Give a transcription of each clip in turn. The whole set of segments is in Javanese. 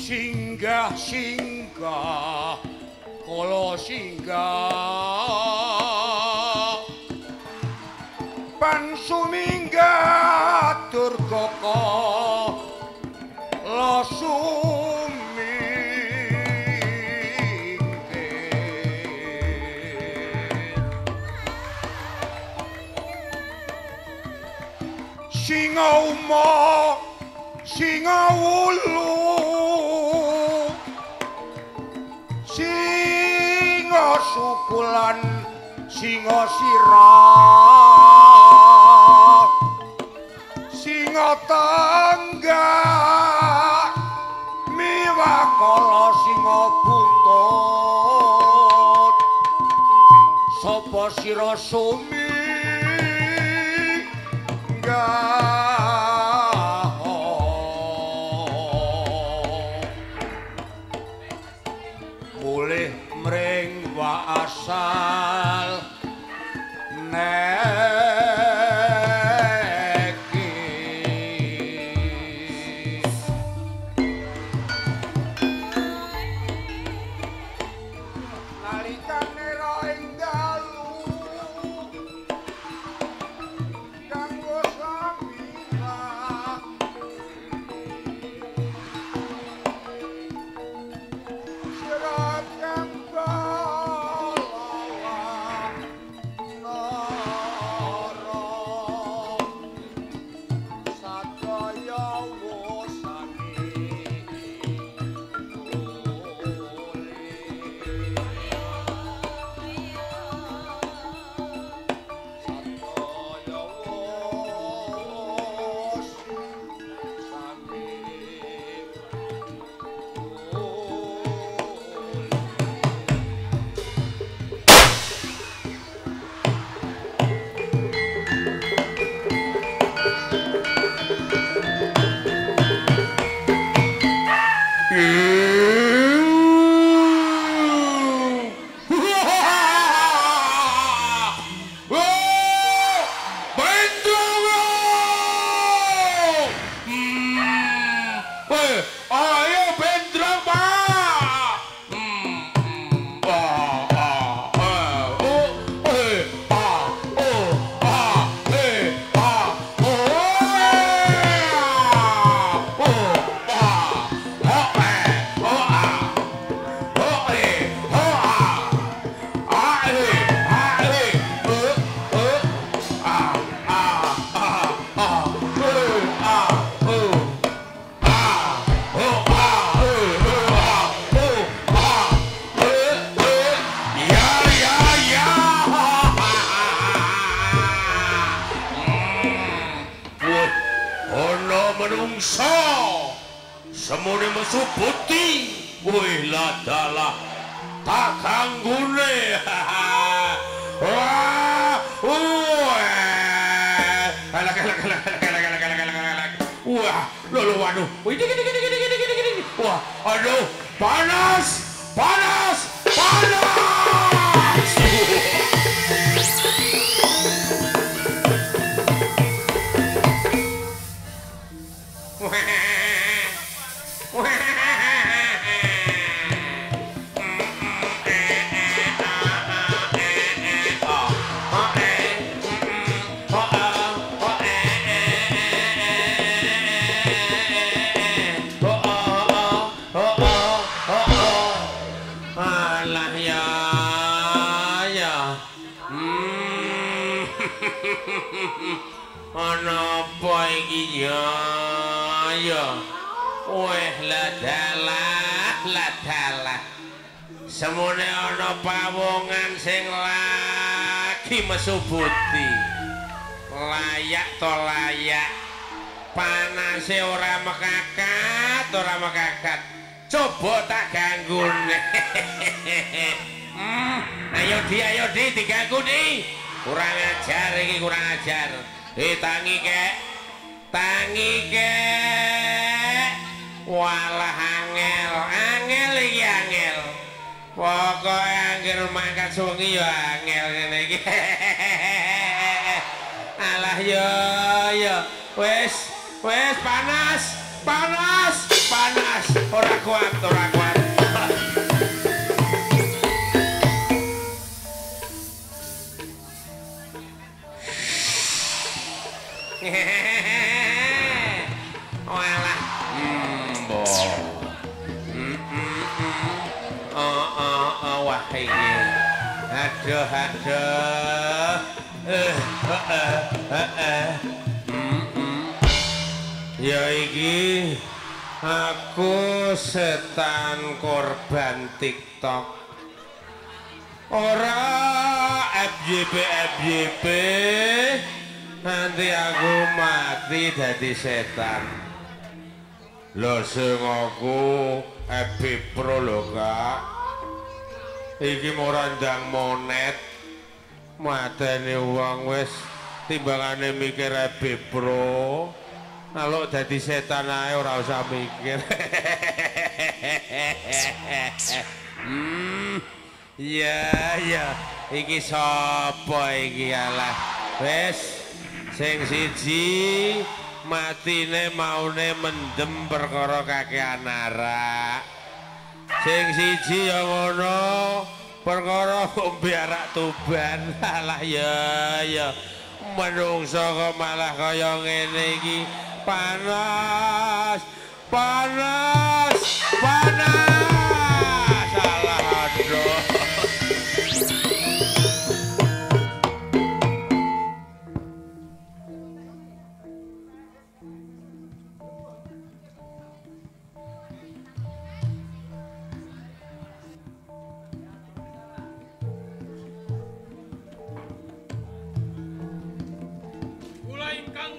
singgah singgah kala singgah pan suminggat durgaka la singa uma singa wulu singa sukulan singa sirah singa tangga miwakala singa buntut sapa sira sumi mulih mring asal neki nalikane ra ing dalu kanggo semune mesu putih wih ladalah tak kanggune wah wah lho waduh wah aduh panas panas panas Apa iki ya weh ladalah semune ana pawongan sing lagi mesu putih layak to layak panase ora mekakat coba tak ganggune ayo di diganggu di kurang ajar iki kurang ajar tangi kek walah angel iki angel pokoke angel mangkat sungi ya angel ngene iki alah yo wis panas ora kuat. Walah. Wah iki. Aduh. Ya iki aku setan korban TikTok. Ora FYP. Nanti aku mati dadi setan. Lho sing aku FB Pro lho, Kak. Iki ora ndang monet. Mateni wong wis timbangane mikir FB Pro. Kalau dadi setan ae ora usah mikir. Ya. Iki sapa iki alah. Wis sing siji matine maune mendem perkara kakean arak. Sing siji ya ngono perkara ngombe arak Tuban. Alah ya menungso kok malah kaya ngene iki. Panas. Salah aduh.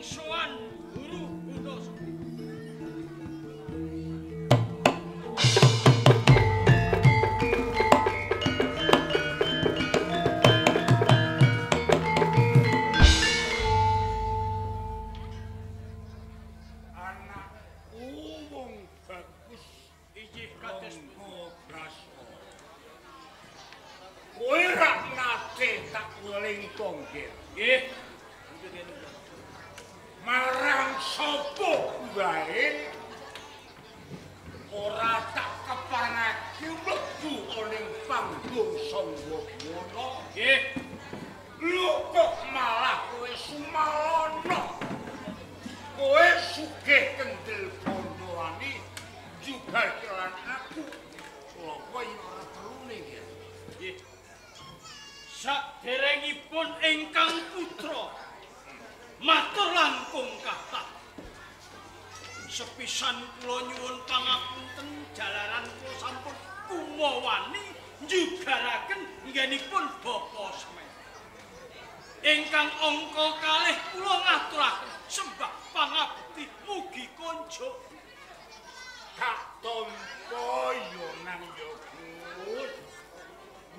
Soan Guru Bundoso. Anakku wong bagus Ijih kados Braso. Kowe rak nate tak ngelingkong nggih. Marang sapa wae ora tak keparengake mlebu ning panggung sangga ngono nggih. Lho kok malah kowe sumalono. Kowe sugih kendel bondowani juga kelan aku. Lho kowe ora perlu nggih. Nggih. Saderengipun ingkang putra matur langkung kathah. Sepisan kula nyuwun pangapunten jalaran kula sampun kumawani njugaraken nggenipun Bapa Semen. Ingkang angka kalih kula ngaturaken sembah pangabekti mugi konjuk. Tak tampa yo nang yo Gus.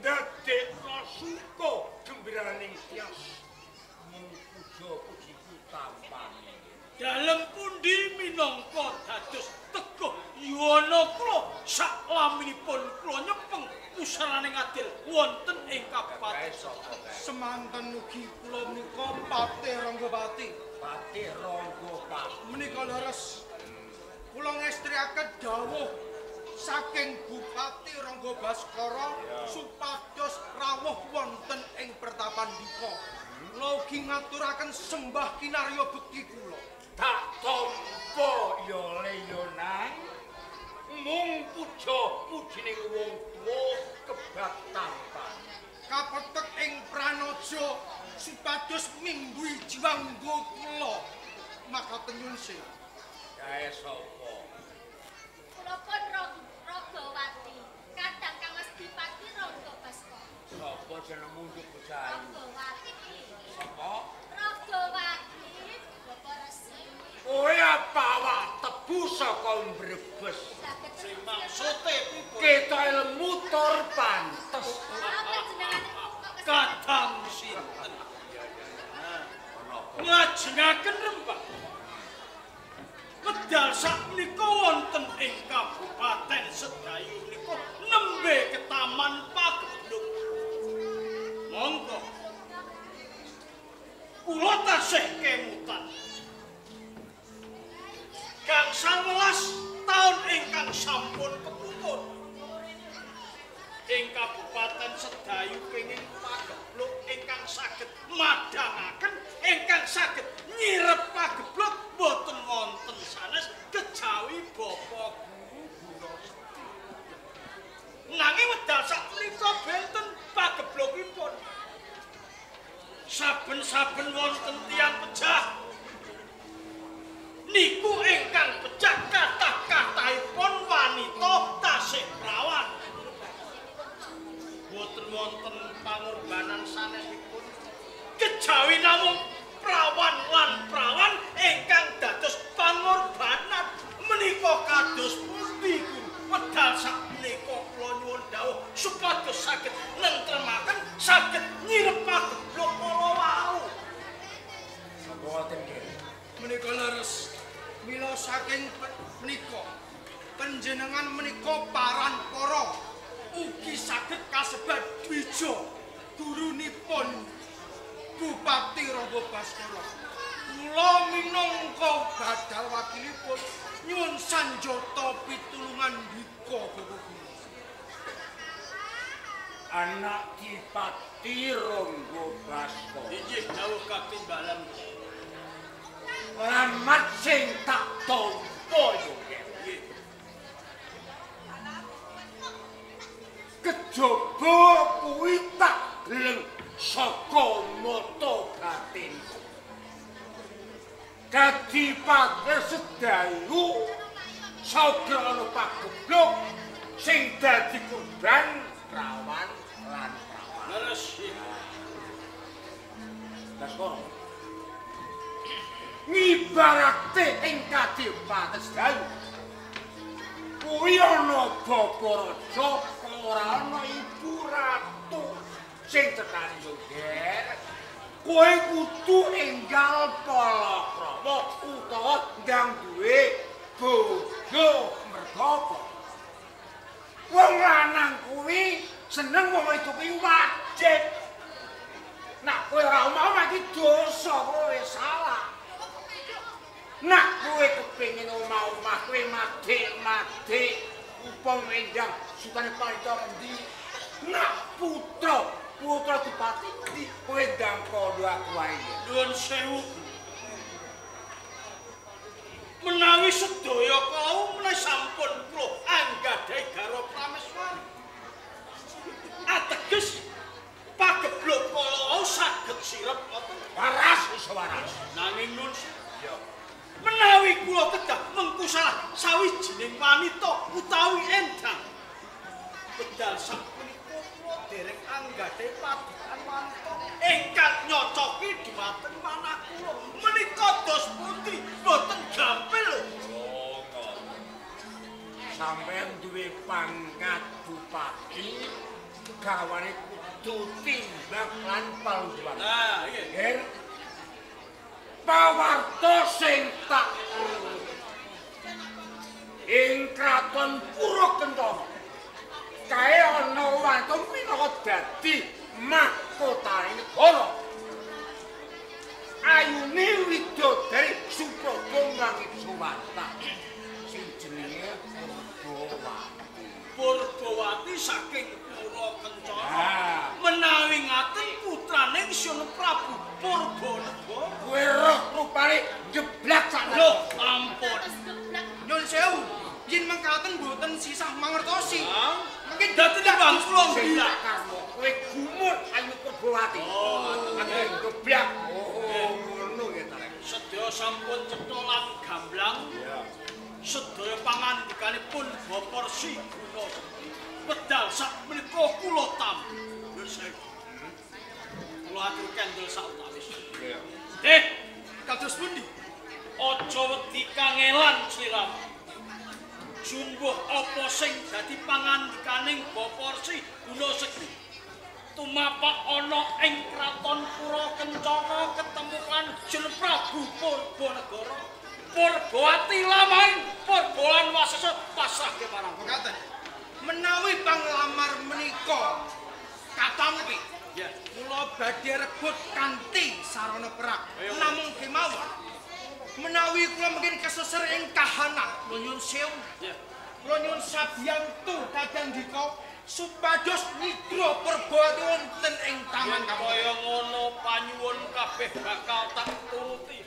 Ndadekno suka gembiraning tias. Mung puja-pujiku tampane. Dalem pundi minangka dados teguh yuwana kula saklaminipun kula nyepeng pusaraning adil wonten ing kabupaten semanten mugi kula menika Patih Ranggapati. Patih Ranggapati Menika leres kula ngestriaken dawuh saking Bupati Rangga Baskara supados rawuh wonten ing pertapan dika. Kula ugi ngaturaken sembah kinarya bekti kula. tak tampa ya leyonan mung puja-pujining wong tuwa kebak tampan. Kapetek ing pranaja supados mingguhi jiwangga kula. Makaten nyuwun sewu. Kae sapa? Kula pun Ragawati, kadang Kang Dipati Rangga Baskara. Sapa jenengmu nduk bocah? Ragawati. Sapa? Ragawati, Bapak Resi. Kowe apa awak tebu saka Brebes? sing maksude Kita ilmu tur pantes. Apa jenengane kok kadang sinten. Ngajengaken rembang. Medal sakmenika wonten ing Kabupaten Sedayu menika nembe Ketaman Pagendung. Monggo kula tasih kemutan. Kang 11 taun ingkang sampun kepungkur. Ing Kabupaten Sedayu kenging pagebluk ingkang saged madangaken, ingkang saged nyirep pagebluk boten wonten sanes kejawi Bapak Guru. Nanging wedal sakmenika benten pageblukipun. Saben-saben wonten tiyang pejah niku ingkang pejah kathah-kathahipun wanita tasih prawan. Boten wonten pangorbanan sanesipun kejawi namung prawan lan prawan ingkang dados pangorbanan menika kados pundi wedal sakmenika kula nyuwun dawuh supados saged nentremaken saged nyirep pagebluk kala wau. Saboten nggih. Menika leres mila saking menika panjenengan menika paranpara ugi saged kasebat dwija gurunipun Bupati Rangga Baskara. Kula minangka badal wakilipun nyuwun sanjata pitulungan dika Bapak Guru. Anak Dipati Rangga Baskara. Inggih dawuh katimbalan. Lamat sing tak tampa yo nggih. Kejaba kuwi tak gelem saka mata batinku. Dadi Pati Sedayu saga ana pagebluk sing dadi korban rawan lan prawan. Leres. Baskara. Ngibarate ing Kadipaten Sedayu. Kuwi ana Bapak Raja ora ana Ibu Ratu sing tekani yo ger. Kowe kudu enggal palakrama utawa ndang duwe bojo merga. Wong lanang kuwi seneng wong wedok kuwi wajib. Nak kowe ora mau iki dosa, kowe salah. Nak kowe kepengin omah-omah kowe madhek-madhek upama endang sukane palita endi. Nak putra Dipati iki kowe ndang padha aku wae. Nuwun sewu. Menawi sedaya kaum menawi sampun kula anggadhahi garwa prameswari. Ateges pagebluk kala wau saged sirep wonten Waras iso waras. nanging nun menawi kula kedah mengku salah sawijining wanita utawi endang pedal sapunika kula dereng anggadhahi padikan wanita ingkang nyocoki dhumateng manah kula menika dos putri boten gampil lho. Sampeyan duwe pangkat bupati, gawane kudu timbang lan palungguhan. Nah, iya. Ger pawarta sing tak ing kraton Purwokerto kae ana wanita minangka dadi mahkotane negara. Ayune widodari Suprabha Mangit Suwanta sing jenenge Purbawati saking Purwokencana. Ah. Menawi ngaten putraning Suna Prabu Purbanegara. kowe roh rupane jeblak sak Lho, ampun. Nyun sewu, yen mangkaten boten sisah mangertosi. Mungkin dadi timbang kula sing nggih. tak karmo kowe gumut Ayu Purbawati. Aku jeblak. Ngono ya ta. Sedaya sampun cetha lan gamblang. Sedaya pangandikanipun Bapak Resi Guna pedal sakmenika kula tampi. Kula atur kendel sawetawis. Kados pundi? Aja wedi kangelan sliramu. Jumbuh apa sing dadi pangandikaning Bapak Resi Guna Sekti. Tumapak ana ing kraton Purwokencana ketemu kan Suna Prabu Purbanegara. Purbawati lamaing Purbalan Wasesa pasrahke marang Mekaten. Menawi panglamar menika katampi, ya. kula badhe rebut kanthi sarana perang. Ayo. Namung kemawon menawi kula mungkin keseser ing kahanan, nyun sewu. Ya. kula nyuwun sabiyantu Kadang Dika supados nyidra perbuatan wonten ing taman kaya ngono panyuwun kabeh bakal tak turuti